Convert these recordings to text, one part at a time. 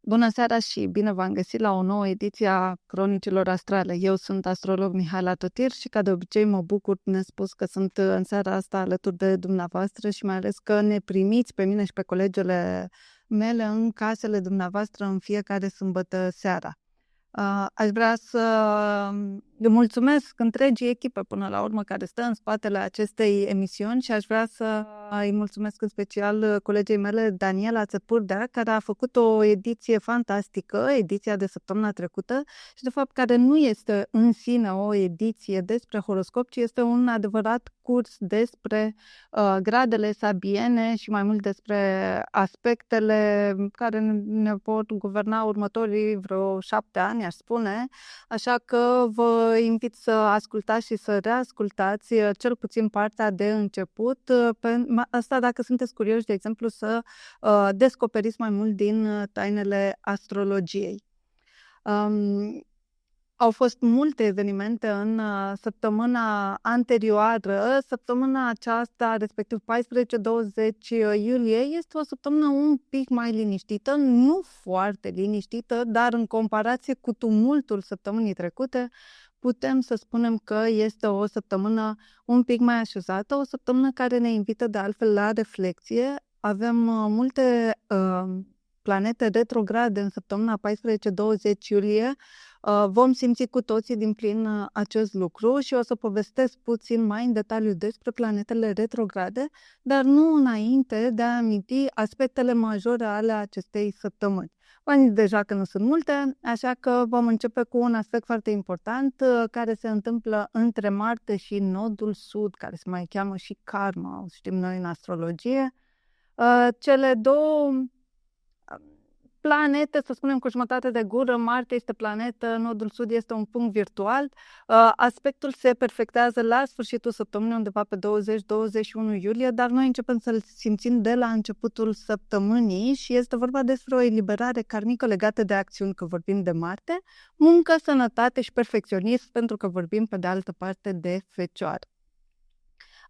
Bună seara și bine v-am găsit la o nouă ediție a Cronicilor Astrale. Eu sunt astrolog Mihaela Totir și ca de obicei mă bucur nespus că sunt în seara asta alături de dumneavoastră și mai ales că ne primiți pe mine și pe colegele mele în casele dumneavoastră în fiecare sâmbătă seara. Aș vrea să îi mulțumesc întregii echipe până la urmă care stă în spatele acestei emisiuni și aș vrea să îi mulțumesc în special colegei mele, Daniela Țăpurdea, care a făcut o ediție fantastică, ediția de săptămâna trecută și de fapt care nu este în sine o ediție despre horoscop, ci este un adevărat curs despre gradele sabiene și mai mult despre aspectele care ne pot guverna următorii vreo 7 ani, aș spune. Așa că vă invit să ascultați și să reascultați cel puțin partea de început. Asta dacă sunteți curioși, de exemplu, să descoperiți mai mult din tainele astrologiei. Au fost multe evenimente în săptămâna anterioară. Săptămâna aceasta, respectiv 14-20 iulie, este o săptămână un pic mai liniștită, nu foarte liniștită, dar în comparație cu tumultul săptămânii trecute, putem să spunem că este o săptămână un pic mai așezată, o săptămână care ne invită de altfel la reflexie. Avem multe planete retrograde în săptămâna 14-20 iulie. Vom simți cu toții din plin acest lucru și o să povestesc puțin mai în detaliu despre planetele retrograde, dar nu înainte de a aminti aspectele majore ale acestei săptămâni. V-am zis deja că nu sunt multe, așa că vom începe cu un aspect foarte important care se întâmplă între Marte și Nodul Sud, care se mai cheamă și Karma, o știm noi în astrologie. Cele două planete, să spunem cu jumătate de gură, Marte este planetă, Nodul Sud este un punct virtual. Aspectul se perfectează la sfârșitul săptămânii, undeva pe 20-21 iulie, dar noi începem să-l simțim de la începutul săptămânii și este vorba despre o eliberare karmică legată de acțiuni, că vorbim de Marte, muncă, sănătate și perfecționism, pentru că vorbim pe de altă parte de Fecioară.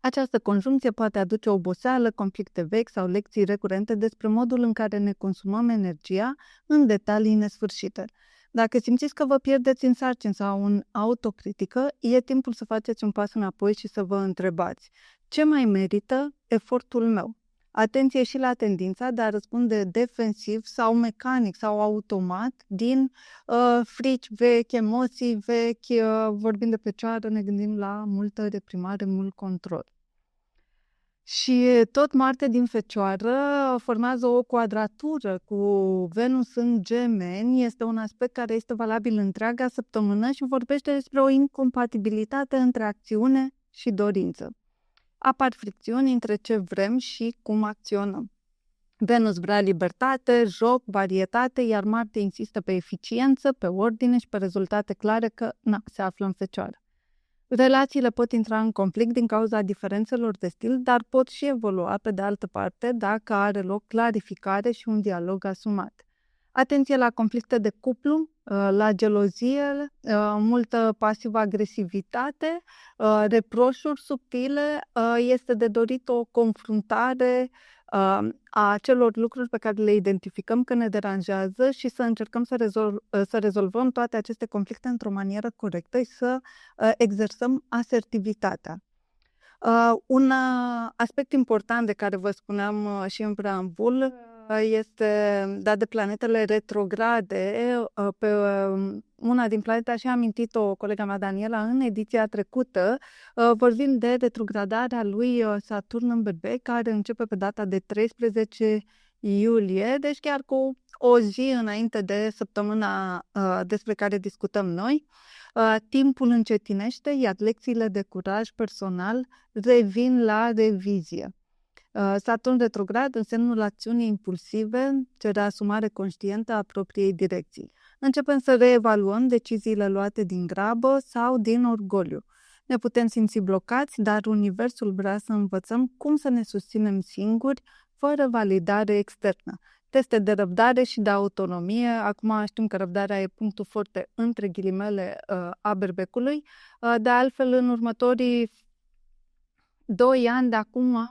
Această conjuncție poate aduce oboseală, conflicte vechi sau lecții recurente despre modul în care ne consumăm energia în detalii nesfârșite. Dacă simțiți că vă pierdeți în sarcini sau în autocritică, e timpul să faceți un pas înapoi și să vă întrebați: ce mai merită efortul meu? Atenție și la tendința de a răspunde defensiv sau mecanic sau automat din frici vechi, emoții vechi, vorbind de Fecioară, ne gândim la multă reprimare, mult control. Și tot Marte din Fecioară formează o quadratură cu Venus în Gemeni. Este un aspect care este valabil întreaga săptămână și vorbește despre o incompatibilitate între acțiune și dorință. Apar fricțiuni între ce vrem și cum acționăm. Venus vrea libertate, joc, varietate, iar Marte insistă pe eficiență, pe ordine și pe rezultate clare, că se află în Fecioară. Relațiile pot intra în conflict din cauza diferențelor de stil, dar pot și evolua pe de altă parte dacă are loc clarificare și un dialog asumat. Atenție la conflicte de cuplu, la gelozie, multă pasivă agresivitate, reproșuri subtile. Este de dorit o confruntare a acelor lucruri pe care le identificăm că ne deranjează și să încercăm să rezolvăm toate aceste conflicte într-o manieră corectă și să exersăm asertivitatea. Un aspect important de care vă spuneam și în preambul este dat de planetele retrograde. Pe una din planete, așa a amintit-o colega mea Daniela în ediția trecută, vorbim de retrogradarea lui Saturn în Berbec, care începe pe data de 13 iulie, deci chiar cu o zi înainte de săptămâna despre care discutăm noi. Timpul încetinește, iar lecțiile de curaj personal revin la revizie. Saturn retrograd în semnul acțiunii impulsive cere asumare conștientă a propriei direcții. Începem să reevaluăm deciziile luate din grabă sau din orgoliu. Ne putem simți blocați, dar universul vrea să învățăm cum să ne susținem singuri, fără validare externă. Teste de răbdare și de autonomie. Acum știm că răbdarea e punctul forte între ghilimele a Berbecului. De altfel, în următorii 2 ani de acum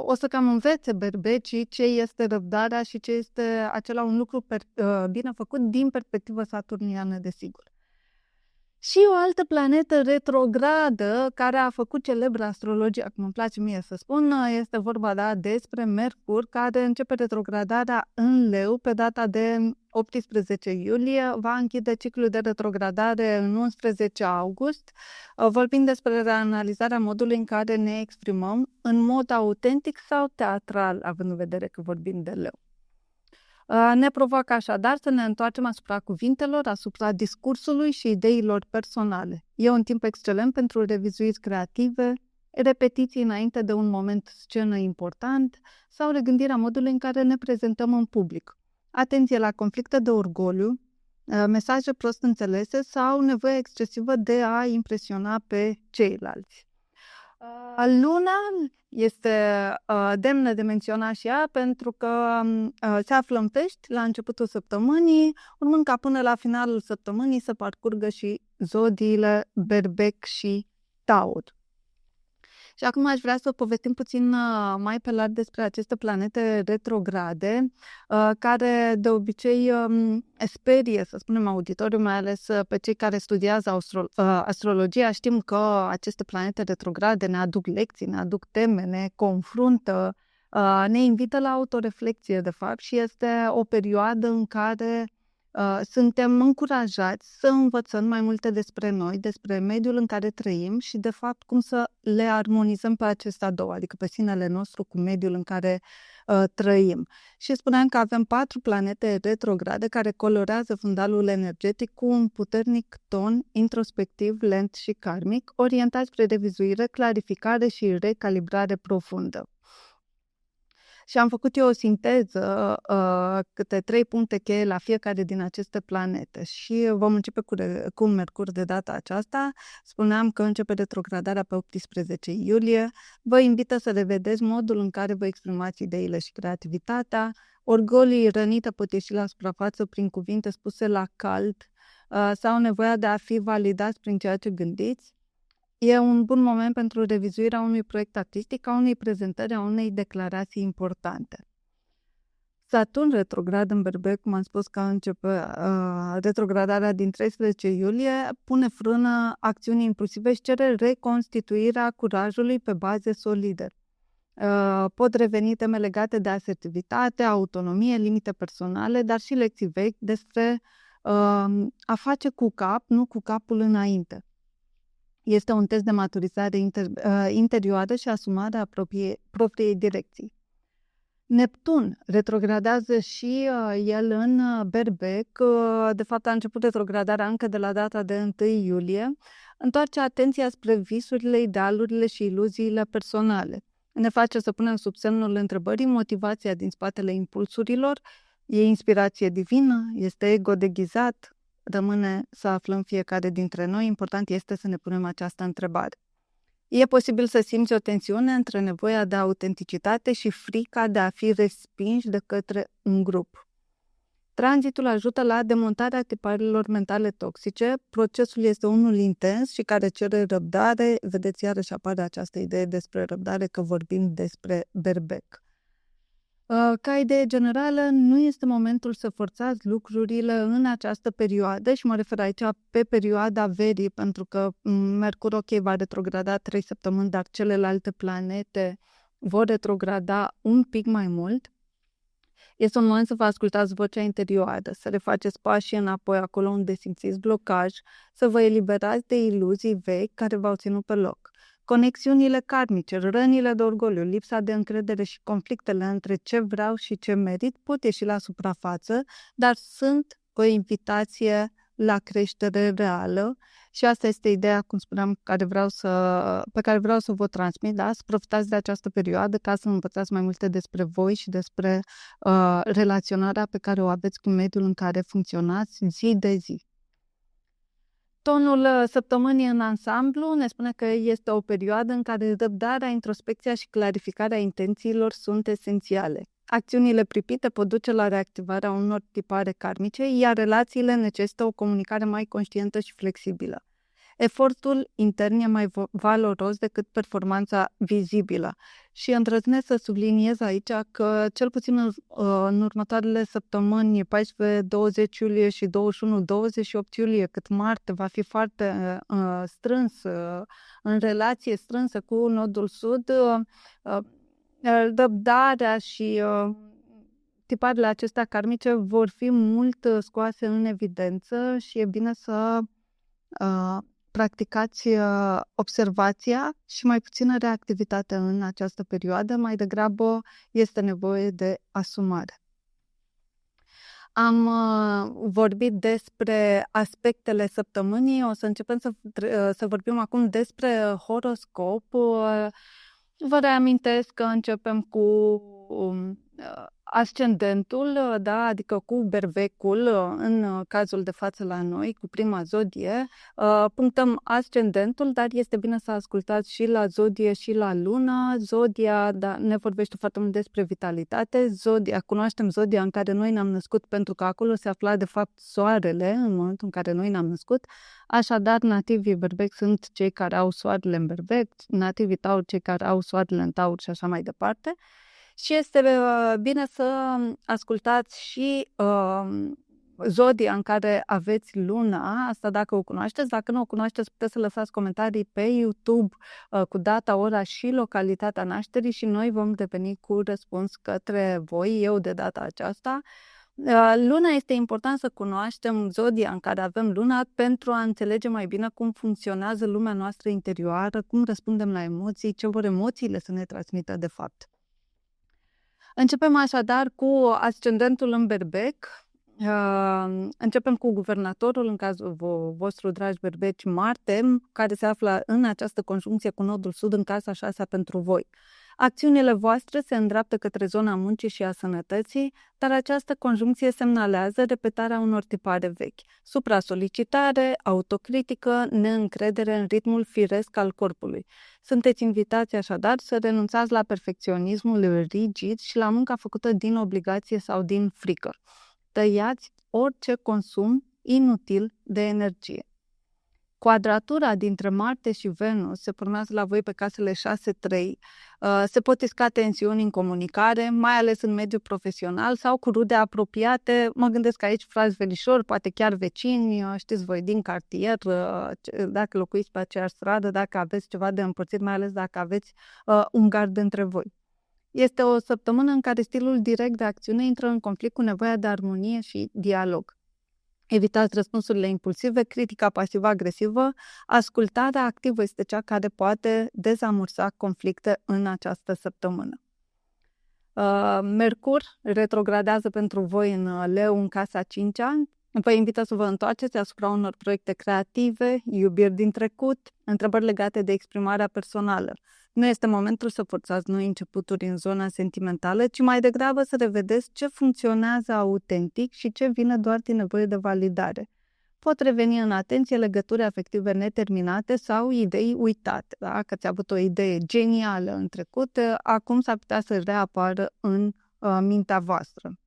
o să cam învețe berbecii ce este răbdarea și ce este acela un lucru bine făcut din perspectivă saturniană, desigur. Și o altă planetă retrogradă care a făcut celebră astrologia, cum îmi place mie să spun, este vorba despre Mercur, care începe retrogradarea în Leu pe data de 18 iulie, va închide ciclul de retrogradare în 11 august, vorbind despre reanalizarea modului în care ne exprimăm în mod autentic sau teatral, având în vedere că vorbim de Leu. Ne provoacă așadar să ne întoarcem asupra cuvintelor, asupra discursului și ideilor personale. E un timp excelent pentru revizuiri creative, repetiții înainte de un moment scenă important sau regândirea modului în care ne prezentăm în public. Atenție la conflicte de orgoliu, mesaje prost înțelese sau nevoia excesivă de a impresiona pe ceilalți. Luna este demnă de menționat și ea pentru că se află în Pești la începutul săptămânii, urmând ca până la finalul săptămânii să parcurgă și zodiile Berbec și Taur. Și acum aș vrea să povestim puțin mai pe larg despre aceste planete retrograde, care de obicei sperie, să spunem, auditoriul, mai ales pe cei care studiază astrologia. Știm că aceste planete retrograde ne aduc lecții, ne aduc teme, ne confruntă, ne invită la autoreflexie, de fapt, și este o perioadă în care suntem încurajați să învățăm mai multe despre noi, despre mediul în care trăim și, de fapt, cum să le armonizăm pe acestea două, adică pe sinele nostru cu mediul în care trăim. Și spuneam că avem 4 planete retrograde care colorează fundalul energetic cu un puternic ton introspectiv, lent și karmic, orientat spre revizuire, clarificare și recalibrare profundă. Și am făcut eu o sinteză, câte 3 puncte cheie la fiecare din aceste planete și vom începe cu Mercur de data aceasta. Spuneam că începe retrogradarea pe 18 iulie. Vă invită să revedeți modul în care vă exprimați ideile și creativitatea. Orgolii rănite pot ieși la suprafață prin cuvinte spuse la cald sau nevoia de a fi validați prin ceea ce gândiți. E un bun moment pentru revizuirea unui proiect artistic, a unei prezentări, a unei declarații importante. Saturn retrograd în Berbec, cum am spus că începe retrogradarea din 13 iulie, pune frână acțiunii impulsive și cere reconstituirea curajului pe baze solide. Pot reveni teme legate de asertivitate, autonomie, limite personale, dar și lecții vechi despre a face cu cap, nu cu capul înainte. Este un test de maturizare interioară și asumare a propriei direcții. Neptun retrogradează și el în Berbec, de fapt a început retrogradarea încă de la data de 1 iulie, întoarce atenția spre visurile, idealurile și iluziile personale. Ne face să punem sub semnul întrebării motivația din spatele impulsurilor, e inspirație divină, este ego deghizat, rămâne să aflăm fiecare dintre noi, important este să ne punem această întrebare. E posibil să simți o tensiune între nevoia de autenticitate și frica de a fi respinși de către un grup. Tranzitul ajută la demontarea tiparelor mentale toxice, procesul este unul intens și care cere răbdare, vedeți iarăși apare această idee despre răbdare că vorbim despre Berbec. Ca idee generală, nu este momentul să forțați lucrurile în această perioadă și mă refer aici pe perioada verii, pentru că Mercur, va retrograda 3 săptămâni, dar celelalte planete vor retrograda un pic mai mult. Este un moment să vă ascultați vocea interioară, să refaceți pașii înapoi acolo unde simțiți blocaj, să vă eliberați de iluzii vechi care v-au ținut pe loc. Conexiunile karmice, rănile de orgoliu, lipsa de încredere și conflictele între ce vreau și ce merit pot ieși la suprafață, dar sunt o invitație la creștere reală și asta este ideea, cum spuneam, pe care vreau să vă transmit, da? Să profitați de această perioadă ca să învățați mai multe despre voi și despre relaționarea pe care o aveți cu mediul în care funcționați zi de zi. Tonul săptămânii în ansamblu ne spune că este o perioadă în care răbdarea, introspecția și clarificarea intențiilor sunt esențiale. Acțiunile pripite pot duce la reactivarea unor tipare karmice, iar relațiile necesită o comunicare mai conștientă și flexibilă. Efortul intern e mai valoros decât performanța vizibilă. Și îndrăznesc să subliniez aici că, cel puțin în următoarele săptămâni, 14-20 iulie și 21-28 iulie, cât Marte va fi foarte strâns, în relație strânsă cu Nodul Sud, răbdarea și tiparele acestea karmice vor fi mult scoase în evidență și e bine să practicați observația și mai puțină reactivitate în această perioadă, mai degrabă este nevoie de asumare. Am vorbit despre aspectele săptămânii, o să începem să vorbim acum despre horoscop. Vă reamintesc că începem cu ascendentul, da, adică cu bervecul, în cazul de față la noi, cu prima zodie. Punctăm ascendentul, dar este bine să ascultați și la zodie și la lună. Zodia, da, ne vorbește foarte mult despre vitalitate. Cunoaștem zodia în care noi ne-am născut, pentru că acolo se afla de fapt soarele în momentul în care noi ne-am născut. Așadar, nativii berbec sunt cei care au soarele în berbec, nativii taur cei care au soarele în taur și așa mai departe. Și este bine să ascultați și zodia în care aveți luna, asta dacă o cunoașteți. Dacă nu o cunoașteți, puteți să lăsați comentarii pe YouTube cu data, ora și localitatea nașterii și noi vom reveni cu răspuns către voi, eu de data aceasta. Luna, este important să cunoaștem zodia în care avem luna pentru a înțelege mai bine cum funcționează lumea noastră interioară, cum răspundem la emoții, ce vor emoțiile să ne transmită de fapt. Începem așadar cu ascendentul în berbec. Începem cu guvernatorul, în cazul vostru, dragi berbeci, Marte, care se află în această conjuncție cu Nodul Sud în casa 6 pentru voi. Acțiunile voastre se îndreaptă către zona muncii și a sănătății, dar această conjuncție semnalează repetarea unor tipare vechi: supra-solicitare, autocritică, neîncredere în ritmul firesc al corpului. Sunteți invitați așadar să renunțați la perfecționismul rigid și la munca făcută din obligație sau din frică. Tăiați orice consum inutil de energie. Quadratura dintre Marte și Venus se formează la voi pe casele 6-3. Se pot isca tensiuni în comunicare, mai ales în mediul profesional sau cu rude apropiate. Mă gândesc aici frați verișori, poate chiar vecini, știți voi, din cartier, dacă locuiți pe aceeași stradă, dacă aveți ceva de împărțit, mai ales dacă aveți un gard între voi. Este o săptămână în care stilul direct de acțiune intră în conflict cu nevoia de armonie și dialog. Evitați răspunsurile impulsive, critica pasivă-agresivă. Ascultarea activă este cea care poate dezamorsa conflicte în această săptămână. Mercur retrogradează pentru voi în Leu, în casa 5-a. Vă invită să vă întoarceți asupra unor proiecte creative, iubiri din trecut, întrebări legate de exprimarea personală. Nu este momentul să forțați noi începuturi în zona sentimentală, ci mai degrabă să revedeți ce funcționează autentic și ce vine doar din nevoie de validare. Pot reveni în atenție legături afective neterminate sau idei uitate. Dacă ați avut o idee genială în trecut, acum s-ar putea să reapară în mintea voastră.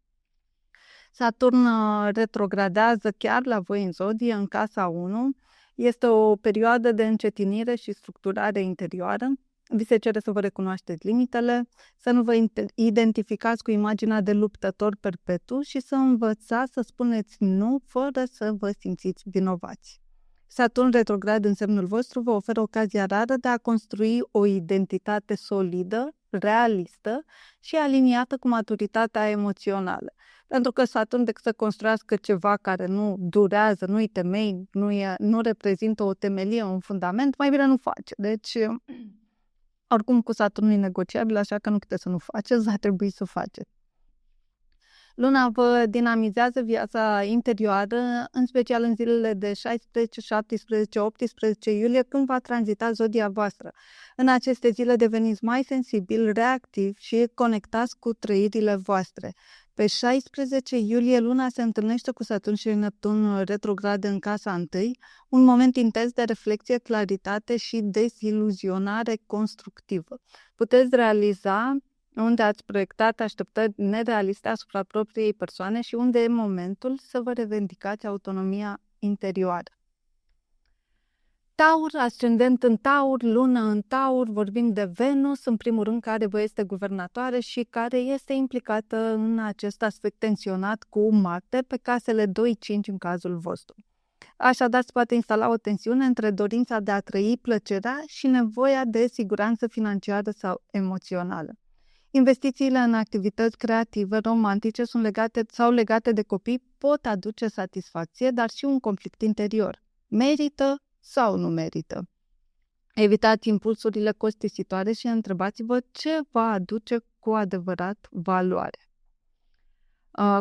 Saturn retrogradează chiar la voi în zodie, în casa 1. Este o perioadă de încetinire și structurare interioară. Vi se cere să vă recunoașteți limitele, să nu vă identificați cu imaginea de luptător perpetu și să învățați să spuneți nu fără să vă simțiți vinovați. Saturn retrograd în semnul vostru vă oferă ocazia rară de a construi o identitate solidă, realistă și aliniată cu maturitatea emoțională. Pentru că Saturn, decât să construiască ceva care nu durează, nu-i temei, nu reprezintă o temelie, un fundament, mai bine nu face. Deci, oricum cu Saturn e negociabil, așa că nu puteți să nu faceți, va trebui să faceți. Luna vă dinamizează viața interioară, în special în zilele de 16, 17, 18 iulie, când va tranzita zodia voastră. În aceste zile deveniți mai sensibili, reactivi și conectați cu trăirile voastre. Pe 16 iulie, luna se întâlnește cu Saturn și Neptun retrograd în casa 1, un moment intens de reflexie, claritate și deziluzionare constructivă. Puteți realiza unde ați proiectat așteptări nerealiste asupra propriei persoane și unde e momentul să vă revendicați autonomia interioară. Taur, ascendent în Taur, lună în Taur, vorbim de Venus, în primul rând, care vă este guvernatoare și care este implicată în acest aspect tensionat cu Marte pe casele 2-5 în cazul vostru. Așadar, se poate instala o tensiune între dorința de a trăi plăcerea și nevoia de siguranță financiară sau emoțională. Investițiile în activități creative, romantice legate de copii pot aduce satisfacție, dar și un conflict interior. Merită sau nu merită? Evitați impulsurile costisitoare și întrebați-vă ce va aduce cu adevărat valoare.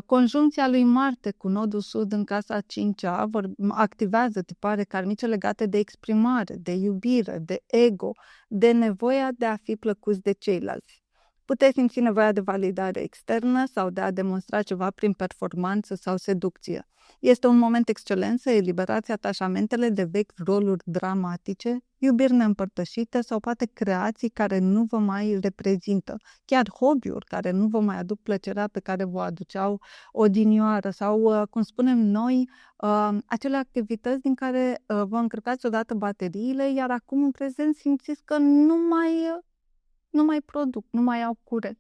Conjuncția lui Marte cu nodul sud în casa 5-a activează tipare karmice legate de exprimare, de iubire, de ego, de nevoia de a fi plăcuți de ceilalți. Puteți simți nevoia de validare externă sau de a demonstra ceva prin performanță sau seducție. Este un moment excelent să eliberați atașamentele de vechi roluri dramatice, iubiri neîmpărtășite sau poate creații care nu vă mai reprezintă, chiar hobby-uri care nu vă mai aduc plăcerea pe care vă aduceau odinioară sau, cum spunem noi, acele activități din care vă încărcați odată bateriile, iar acum în prezent simțiți că nu mai produc, nu mai au curent.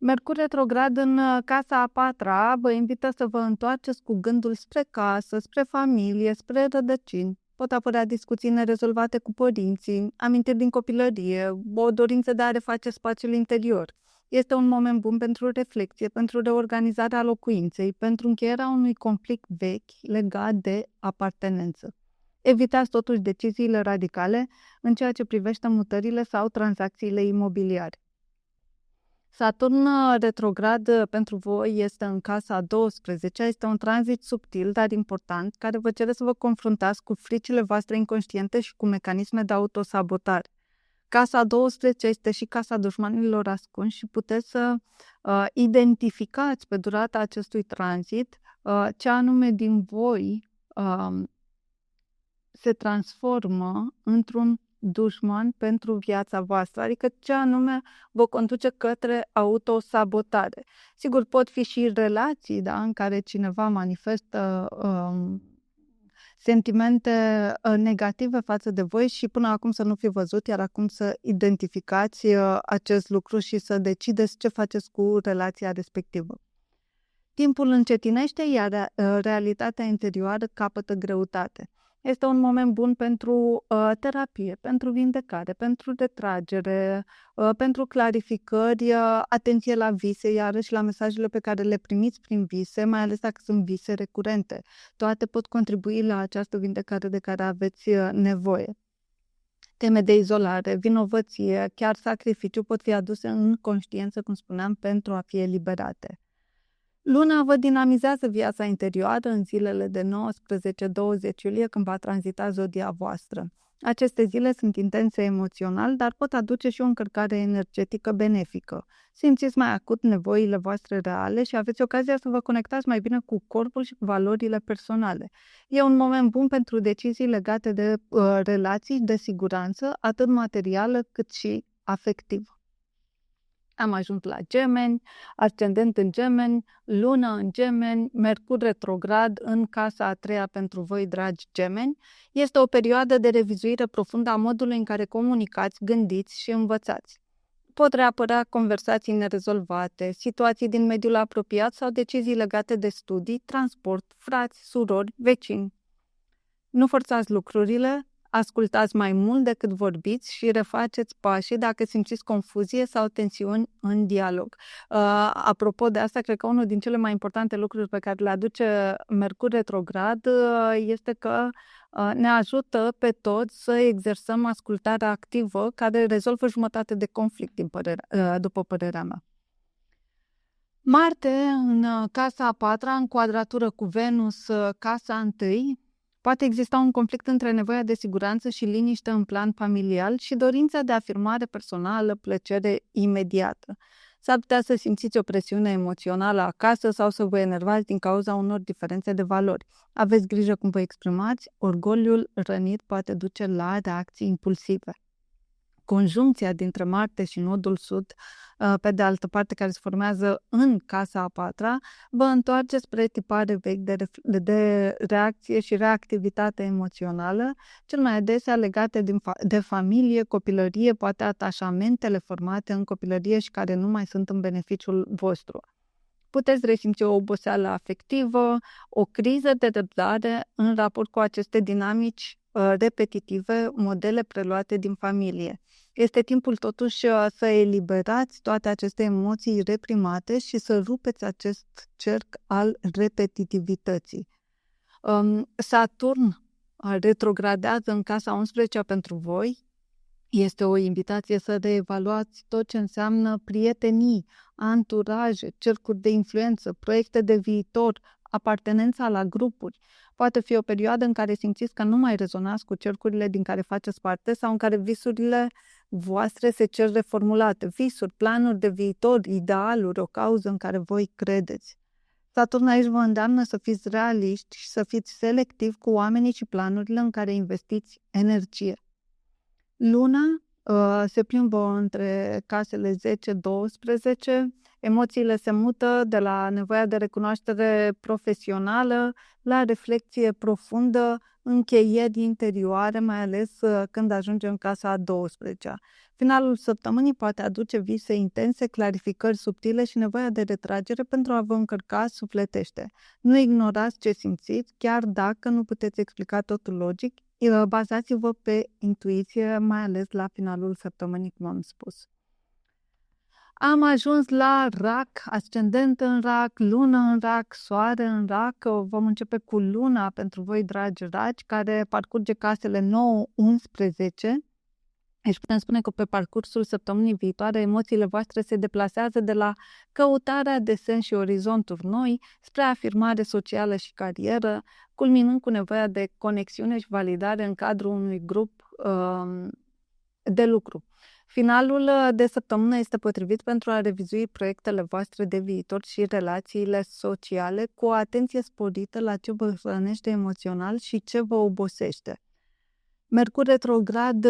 Mercur retrograd în casa a 4-a vă invită să vă întoarceți cu gândul spre casă, spre familie, spre rădăcini. Pot apărea discuții nerezolvate cu părinții, amintiri din copilărie, o dorință de a reface spațiul interior. Este un moment bun pentru reflexie, pentru reorganizarea locuinței, pentru încheierea unui conflict vechi legat de apartenență. Evitați totuși deciziile radicale în ceea ce privește mutările sau tranzacțiile imobiliare. Saturn retrograd pentru voi este în casa a 12-a, este un tranzit subtil, dar important, care vă cere să vă confruntați cu fricile voastre inconștiente și cu mecanisme de autosabotare. Casa a 12 este și casa dușmanilor ascunși și puteți să identificați pe durata acestui tranzit ce anume din voi se transformă într-un dușman pentru viața voastră, adică ce anume vă conduce către autosabotare. Sigur, pot fi și relații, da, în care cineva manifestă sentimente negative față de voi și până acum să nu fi văzut, iar acum să identificați acest lucru și să decideți ce faceți cu relația respectivă. Timpul încetinește, iar realitatea interioară capătă greutate. Este un moment bun pentru terapie, pentru vindecare, pentru retragere, pentru clarificări, atenție la vise, iarăși la mesajele pe care le primiți prin vise, mai ales dacă sunt vise recurente. Toate pot contribui la această vindecare de care aveți nevoie. Teme de izolare, vinovăție, chiar sacrificiu pot fi aduse în conștiință, cum spuneam, pentru a fi eliberate. Luna vă dinamizează viața interioară în zilele de 19-20 iulie, când va tranzita zodia voastră. Aceste zile sunt intense emoțional, dar pot aduce și o încărcare energetică benefică. Simțiți mai acut nevoile voastre reale și aveți ocazia să vă conectați mai bine cu corpul și cu valorile personale. E un moment bun pentru decizii legate de relații, de siguranță, atât materială cât și afectivă. Am ajuns la Gemeni, ascendent în Gemeni, lună în Gemeni, Mercur retrograd în casa a 3-a pentru voi, dragi Gemeni. Este o perioadă de revizuire profundă a modului în care comunicați, gândiți și învățați. Pot reapărea conversații nerezolvate, situații din mediul apropiat sau decizii legate de studii, transport, frați, surori, vecini. Nu forțați lucrurile, ascultați mai mult decât vorbiți și refaceți pașii dacă simțiți confuzie sau tensiuni în dialog. Apropo de asta, cred că unul din cele mai importante lucruri pe care le aduce Mercur retrograd este că ne ajută pe toți să exersăm ascultarea activă care rezolvă jumătate de conflict, după părerea mea. Marte, în casa a 4-a, în quadratură cu Venus, casa 1, poate exista un conflict între nevoia de siguranță și liniște în plan familial și dorința de afirmare personală, plăcere imediată. S-ar putea să simțiți o presiune emoțională acasă sau să vă enervați din cauza unor diferențe de valori. Aveți grijă cum vă exprimați, orgoliul rănit poate duce la reacții impulsive. conjuncția dintre Marte și nodul sud, pe de altă parte, care se formează în casa a patra, vă întoarce spre tipare vechi de reacție și reactivitate emoțională, cel mai adesea legate de familie, copilărie, poate atașamentele formate în copilărie și care nu mai sunt în beneficiul vostru. Puteți resimți o oboseală afectivă, o criză de răbdare în raport cu aceste dinamici repetitive, modele preluate din familie. Este timpul totuși să eliberați toate aceste emoții reprimate și să rupeți acest cerc al repetitivității. Saturn retrogradează în casa 11 pentru voi. Este o invitație să reevaluați tot ce înseamnă prietenii, anturaje, cercuri de influență, proiecte de viitor, apartenența la grupuri. Poate fi o perioadă în care simțiți că nu mai rezonați cu cercurile din care faceți parte sau în care visurile voastre se cer reformulate. Visuri, planuri de viitor, idealuri, o cauză în care voi credeți. Saturn aici vă îndeamnă să fiți realiști și să fiți selectivi cu oamenii și planurile în care investiți energie. Luna se plimbă între casele 10-12, emoțiile se mută de la nevoia de recunoaștere profesională la reflexie profundă, încheieri interioare, mai ales când ajungem în casa a 12-a. Finalul săptămânii poate aduce vise intense, clarificări subtile și nevoia de retragere pentru a vă încărca sufletește. Nu ignorați ce simțiți, chiar dacă nu puteți explica totul logic, bazați-vă pe intuiție, mai ales la finalul săptămânii, cum am spus. Am ajuns la Rac, ascendent în Rac, lună în Rac, soare în Rac. Vom începe cu luna pentru voi, dragi raci, care parcurge casele 9-11. Deci putem spune că pe parcursul săptămânii viitoare emoțiile voastre se deplasează de la căutarea de sens și orizonturi noi spre afirmare socială și carieră, culminând cu nevoia de conexiune și validare în cadrul unui grup de lucru. Finalul de săptămână este potrivit pentru a revizui proiectele voastre de viitor și relațiile sociale cu o atenție sporită la ce vă hrănește emoțional și ce vă obosește. Mercur retrograd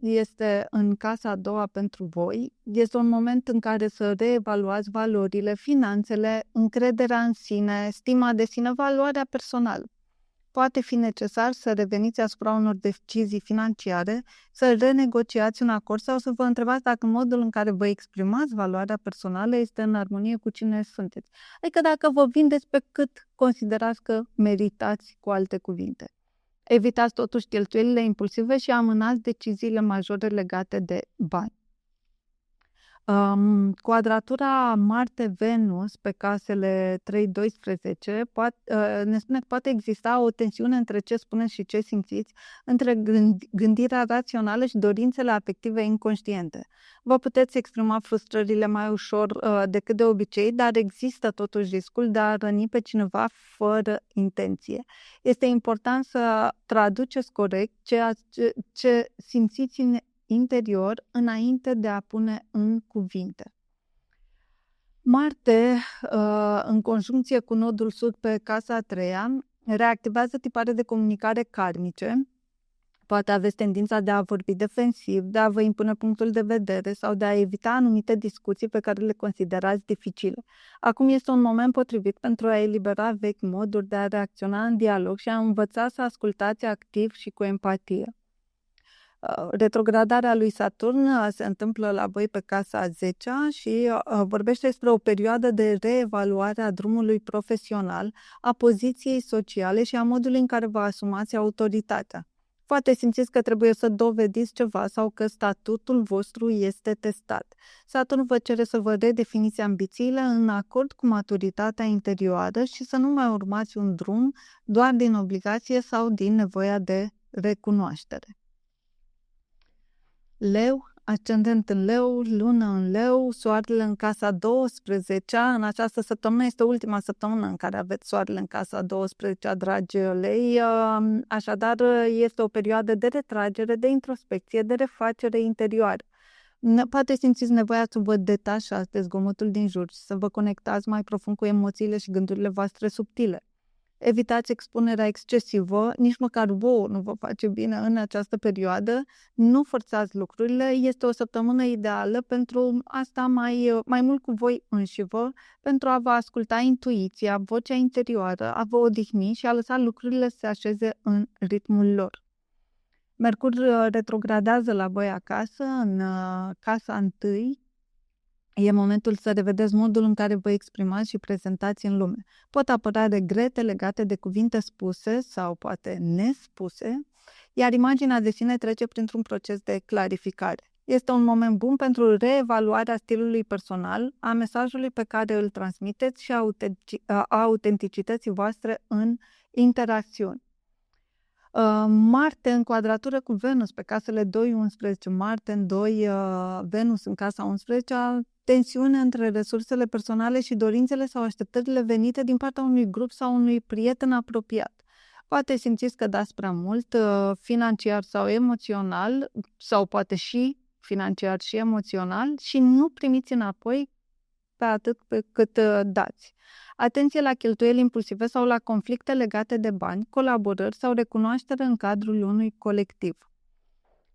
este în casa a doua pentru voi. Este un moment în care să reevaluați valorile, finanțele, încrederea în sine, stima de sine, valoarea personală. Poate fi necesar să reveniți asupra unor decizii financiare, să renegociați un acord sau să vă întrebați dacă modul în care vă exprimați valoarea personală este în armonie cu cine sunteți. Adică dacă vă vindeți pe cât considerați că meritați, cu alte cuvinte. Evitați totuși cheltuielile impulsive și amânați deciziile majore legate de bani. Quadratura Marte-Venus pe casele 3-12 ne spune că poate exista o tensiune între ce spuneți și ce simțiți, între gândirea rațională și dorințele afective inconștiente. Vă puteți exprima frustrările mai ușor decât de obicei, dar există totuși riscul de a răni pe cineva fără intenție. Este important să traduceți corect ce simțiți în interior înainte de a pune în cuvinte. Marte, în conjuncție cu nodul sud pe casa a treia, reactivează tipare de comunicare karmice. Poate aveți tendința de a vorbi defensiv, de a vă impune punctul de vedere sau de a evita anumite discuții pe care le considerați dificile. Acum este un moment potrivit pentru a elibera vechi moduri de a reacționa în dialog și a învăța să ascultați activ și cu empatie. Retrogradarea lui Saturn se întâmplă la voi pe casa a 10-a și vorbește despre o perioadă de reevaluare a drumului profesional, a poziției sociale și a modului în care vă asumați autoritatea. Poate simțiți că trebuie să dovediți ceva sau că statutul vostru este testat. Saturn vă cere să vă redefiniți ambițiile în acord cu maturitatea interioară și să nu mai urmați un drum doar din obligație sau din nevoia de recunoaștere. Leu, ascendent în Leu, lună în Leu, soarele în casa 12-a. În această săptămână este ultima săptămână în care aveți soarele în casa 12-a, dragi lei. Așadar, este o perioadă de retragere, de introspecție, de refacere interioară. Poate simțiți nevoia să vă detașați de zgomotul din jur și să vă conectați mai profund cu emoțiile și gândurile voastre subtile. Evitați expunerea excesivă, nici măcar vouă nu vă face bine în această perioadă. Nu forțați lucrurile, este o săptămână ideală pentru asta mai mult cu voi înșivă, pentru a vă asculta intuiția, vocea interioară, a vă odihni și a lăsa lucrurile să se așeze în ritmul lor. Mercur retrogradează la voi acasă, în casa întâi. E momentul să revedeți modul în care vă exprimați și prezentați în lume. Pot apărea regrete legate de cuvinte spuse sau poate nespuse, iar imaginea de sine trece printr-un proces de clarificare. Este un moment bun pentru reevaluarea stilului personal, a mesajului pe care îl transmiteți și a autenticității voastre în interacțiuni. Marte în quadratură cu Venus pe casele 2-11, Marte în 2, Venus în casa 11, tensiune între resursele personale și dorințele sau așteptările venite din partea unui grup sau unui prieten apropiat. Poate simțiți că dați prea mult, financiar sau emoțional, sau poate și financiar și emoțional, și nu primiți înapoi pe atât pe cât dați. Atenție la cheltuieli impulsive sau la conflicte legate de bani, colaborări sau recunoaștere în cadrul unui colectiv.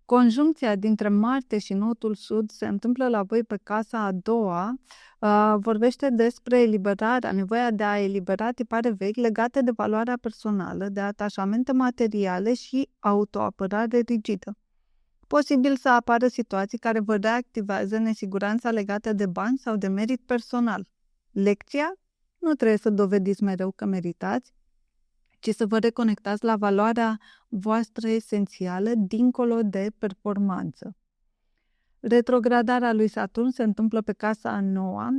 Conjuncția dintre Marte și Nodul Sud se întâmplă la voi pe casa a doua, vorbește despre eliberarea, nevoia de a elibera tipare vechi legate de valoarea personală, de atașamente materiale și autoapărare rigidă. Posibil să apară situații care vă reactivează nesiguranța legată de bani sau de merit personal. Lecția? Nu trebuie să dovediți mereu că meritați, ci să vă reconectați la valoarea voastră esențială dincolo de performanță. Retrogradarea lui Saturn se întâmplă pe casa a noua.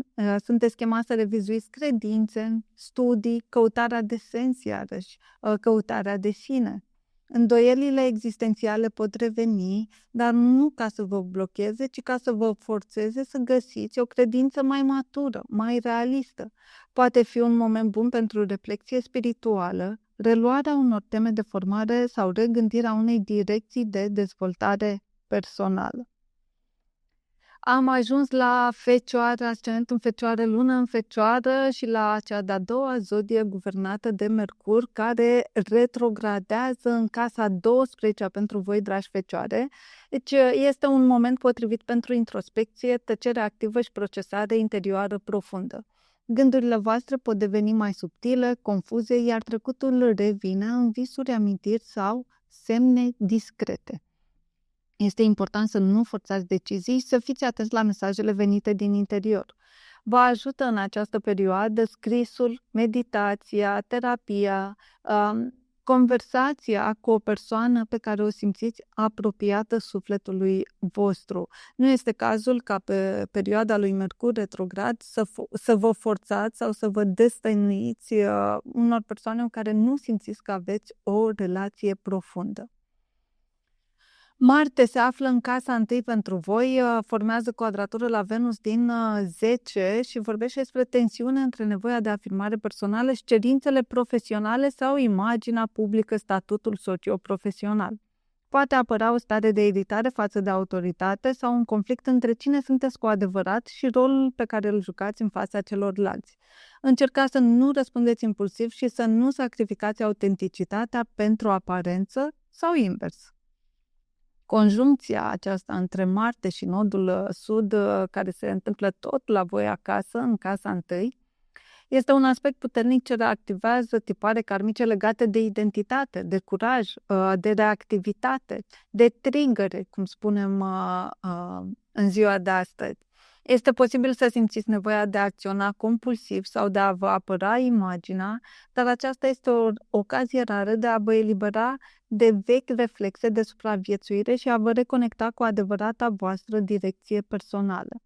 Sunteți chemați să revizuiți credințe, studii, căutarea de sens iarăși, căutarea de sine. Îndoielile existențiale pot reveni, dar nu ca să vă blocheze, ci ca să vă forțeze să găsiți o credință mai matură, mai realistă. Poate fi un moment bun pentru reflexie spirituală, reluarea unor teme de formare sau regândirea unei direcții de dezvoltare personală. Am ajuns la Fecioară, ascendent în Fecioară, lună în Fecioară și la cea de-a doua zodie guvernată de Mercur, care retrogradează în casa 12 pentru voi, dragi Fecioare. Deci este un moment potrivit pentru introspecție, tăcere activă și procesare interioară profundă. Gândurile voastre pot deveni mai subtile, confuze, iar trecutul revine în visuri, amintiri sau semne discrete. Este important să nu forțați decizii și să fiți atenți la mesajele venite din interior. Vă ajută în această perioadă scrisul, meditația, terapia, conversația cu o persoană pe care o simțiți apropiată sufletului vostru. Nu este cazul ca pe perioada lui Mercur retrograd să vă forțați sau să vă destăinuiți unor persoane în care nu simțiți că aveți o relație profundă. Marte se află în casa întâi pentru voi, formează quadratură la Venus din 10 și vorbește despre tensiune între nevoia de afirmare personală și cerințele profesionale sau imaginea publică, statutul socio-profesional. Poate apărea o stare de iritare față de autoritate sau un conflict între cine sunteți cu adevărat și rolul pe care îl jucați în fața celorlalți. Încercați să nu răspundeți impulsiv și să nu sacrificați autenticitatea pentru aparență sau invers. Conjuncția aceasta între Marte și Nodul Sud, care se întâmplă tot la voi acasă, în casa întâi, este un aspect puternic ce reactivează tipare karmice legate de identitate, de curaj, de reactivitate, de triggere, cum spunem în ziua de astăzi. Este posibil să simțiți nevoia de a acționa compulsiv sau de a vă apăra imaginea, dar aceasta este o ocazie rară de a vă elibera de vechi reflexe de supraviețuire și a vă reconecta cu adevărata voastră direcție personală.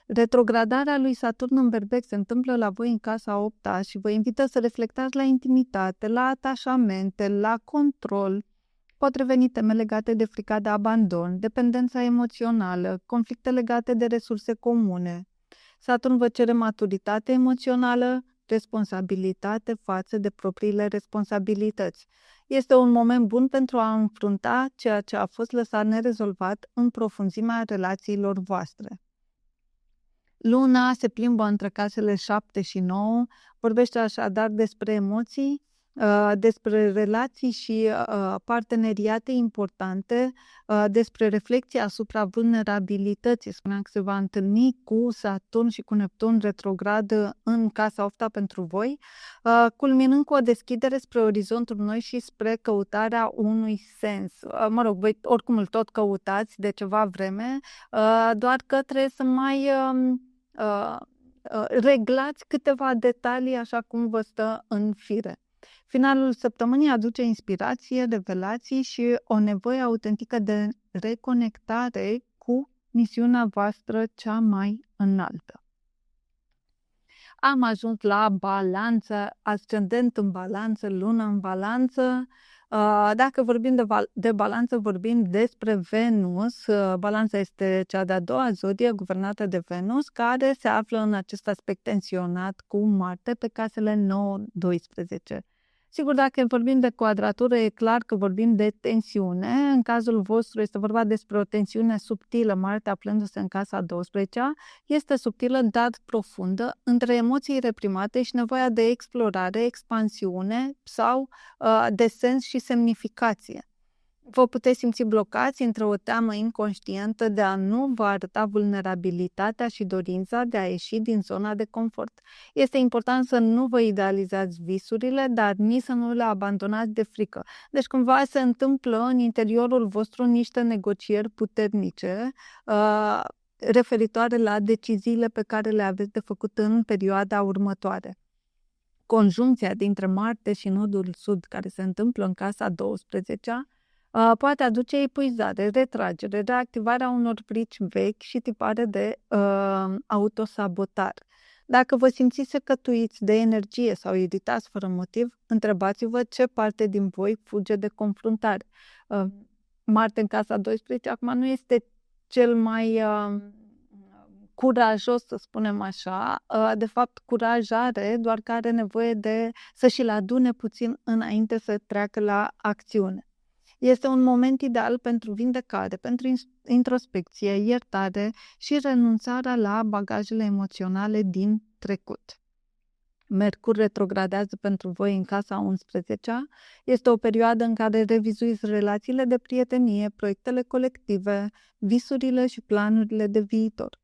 Retrogradarea lui Saturn în Berbec se întâmplă la voi în casa 8-a și vă invită să reflectați la intimitate, la atașamente, la control. Pot reveni teme legate de frica de abandon, dependența emoțională, conflicte legate de resurse comune. Saturn vă cere maturitate emoțională, responsabilitate față de propriile responsabilități. Este un moment bun pentru a înfrunta ceea ce a fost lăsat nerezolvat în profunzimea relațiilor voastre. Luna se plimbă între casele 7 și 9, vorbește așadar despre emoții, despre relații și parteneriate importante, despre reflexia asupra vulnerabilității. Spuneam că se va întâlni cu Saturn și cu Neptun retrograd în casa 8 pentru voi, culminând cu o deschidere spre orizonturi noi și spre căutarea unui sens. Mă rog, voi oricum îl tot căutați de ceva vreme, doar că trebuie să mai reglați câteva detalii așa cum vă stă în fire. Finalul săptămânii aduce inspirație, revelații și o nevoie autentică de reconectare cu misiunea voastră cea mai înaltă. Am ajuns la balanță, ascendent în balanță, lună în balanță. Dacă vorbim de balanță, vorbim despre Venus. Balanța este cea de-a doua zodie guvernată de Venus, care se află în acest aspect tensionat cu Marte pe casele 9-12. Sigur, dacă vorbim de quadratură, e clar că vorbim de tensiune. În cazul vostru este vorba despre o tensiune subtilă, Marte aflându-se în casa 12-a, este subtilă, dar profundă, între emoții reprimate și nevoia de explorare, expansiune sau de sens și semnificație. Vă puteți simți blocați între o teamă inconștientă de a nu vă arăta vulnerabilitatea și dorința de a ieși din zona de confort. Este important să nu vă idealizați visurile, dar nici să nu le abandonați de frică. Deci cumva se întâmplă în interiorul vostru niște negocieri puternice referitoare la deciziile pe care le aveți de făcut în perioada următoare. Conjuncția dintre Marte și nodul sud, care se întâmplă în casa 12-a, poate aduce epuizare, retragere, reactivarea unor frici vechi și tipare de autosabotare. Dacă vă simțiți secătuiți de energie sau iritați fără motiv, întrebați-vă ce parte din voi fuge de confruntare. Marte în casa 12 acum nu este cel mai curajos, să spunem așa. De fapt, curaj are, doar că are nevoie de să și-l adune puțin înainte să treacă la acțiune. Este un moment ideal pentru vindecare, pentru introspecție, iertare și renunțarea la bagajele emoționale din trecut. Mercur retrogradează pentru voi în casa 11-a. Este o perioadă în care revizuiți relațiile de prietenie, proiectele colective, visurile și planurile de viitor.